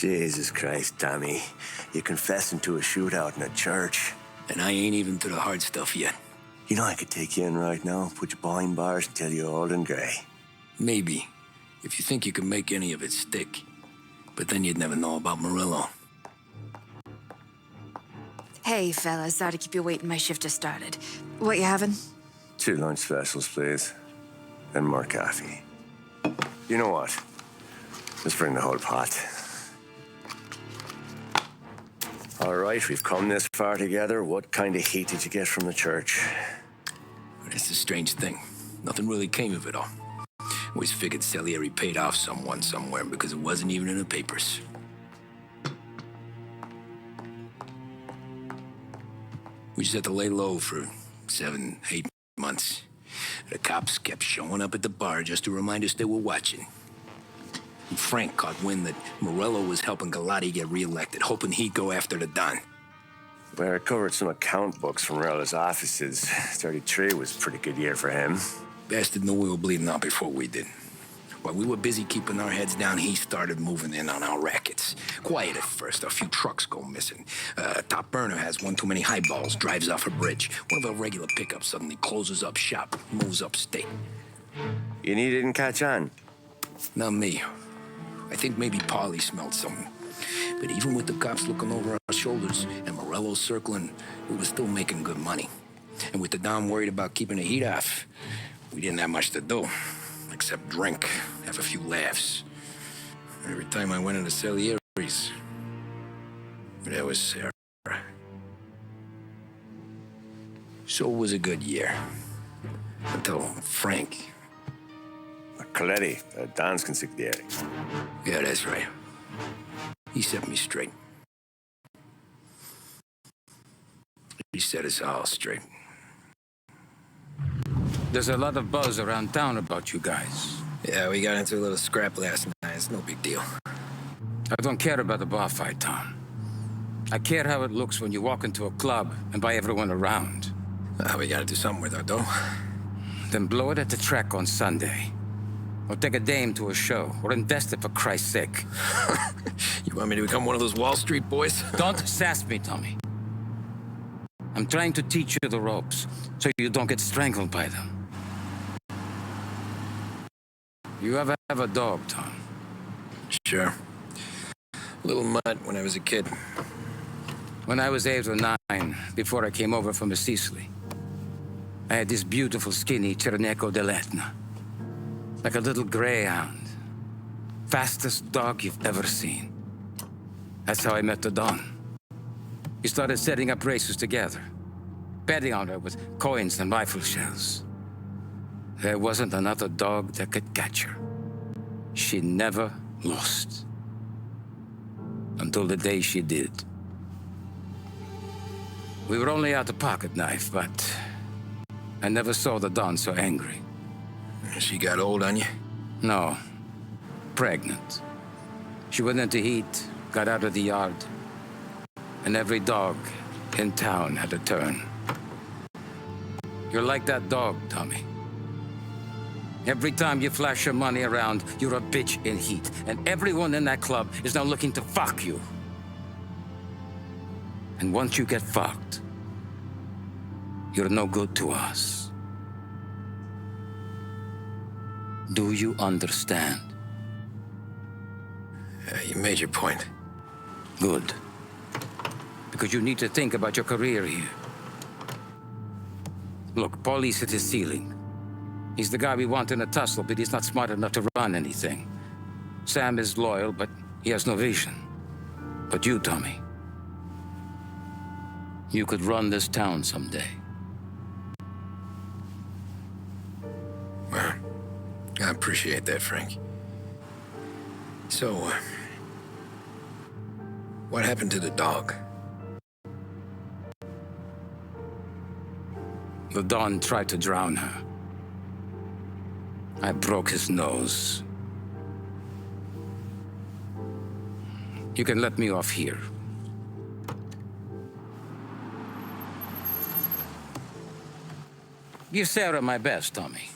Jesus Christ, Tommy. You're confessing to a shootout in a church. And I ain't even to the hard stuff yet. You know I could take you in right now, put you behind bars until you're old and grey. Maybe, if you think you can make any of it stick. But then you'd never know about Murillo. Hey, fellas. Sorry to keep you waiting. My shift just started. What you having? 2 lunch specials, please. And more coffee. You know what? Let's bring the whole pot. All right, we've come this far together. What kind of heat did you get from the church? That's the strange thing. Nothing really came of it all. Always figured Salieri paid off someone somewhere because it wasn't even in the papers. We just had to lay low for 7, 8 months. The cops kept showing up at the bar just to remind us they were watching. And Frank caught wind that Murillo was helping Galati get reelected, hoping he'd go after the Don. We recovered some account books from Morello's offices. 33 was a pretty good year for him. Bastard knew we were bleeding out before we did. While we were busy keeping our heads down, he started moving in on our rackets. Quiet at first, a few trucks go missing. Top burner has one too many highballs, drives off a bridge. One of our regular pickups suddenly closes up shop, moves upstate. You knew you didn't catch on? Not me. I think maybe Paulie smelled something. But even with the cops looking over our shoulders and Murillo circling, we were still making good money. And with the Don worried about keeping the heat off, we didn't have much to do. Except drink, have a few laughs. Every time I went into Salieri's, there was Sarah. So it was a good year. Until Frank. Coletti, Don's consigliere. Yeah, that's right. He set me straight. He set us all straight. There's a lot of buzz around town about you guys. Yeah, we got into a little scrap last night. It's no big deal. I don't care about the bar fight, Tom. I care how it looks when you walk into a club and buy everyone around. We gotta do something with our dough. Then blow it at the track on Sunday. Or take a dame to a show. Or invest it for Christ's sake. You want me to become one of those Wall Street boys? Don't sass me, Tommy. I'm trying to teach you the ropes, so you don't get strangled by them. You ever have a dog, Tom? Sure. Little mutt when I was a kid. When I was 8 or 9, before I came over from Sicily, I had this beautiful, skinny Cerneco dell'Etna. Like a little greyhound. Fastest dog you've ever seen. That's how I met the Don. We started setting up races together, betting on her with coins and rifle shells. There wasn't another dog that could catch her. She never lost. Until the day she did. We were only out a pocket knife, but I never saw the Don so angry. She got old on you? No. Pregnant. She went into heat, got out of the yard, and every dog in town had a turn. You're like that dog, Tommy. Every time you flash your money around, you're a bitch in heat, and everyone in that club is now looking to fuck you. And once you get fucked, you're no good to us. Do you understand? You made your point. Good. Because you need to think about your career here. Look, Paulie's at his ceiling. He's the guy we want in a tussle, but he's not smart enough to run anything. Sam is loyal, but he has no vision. But you, Tommy, you could run this town someday. Well, I appreciate that, Frank. So, what happened to the dog? The Don tried to drown her. I broke his nose. You can let me off here. Give Sarah my best, Tommy.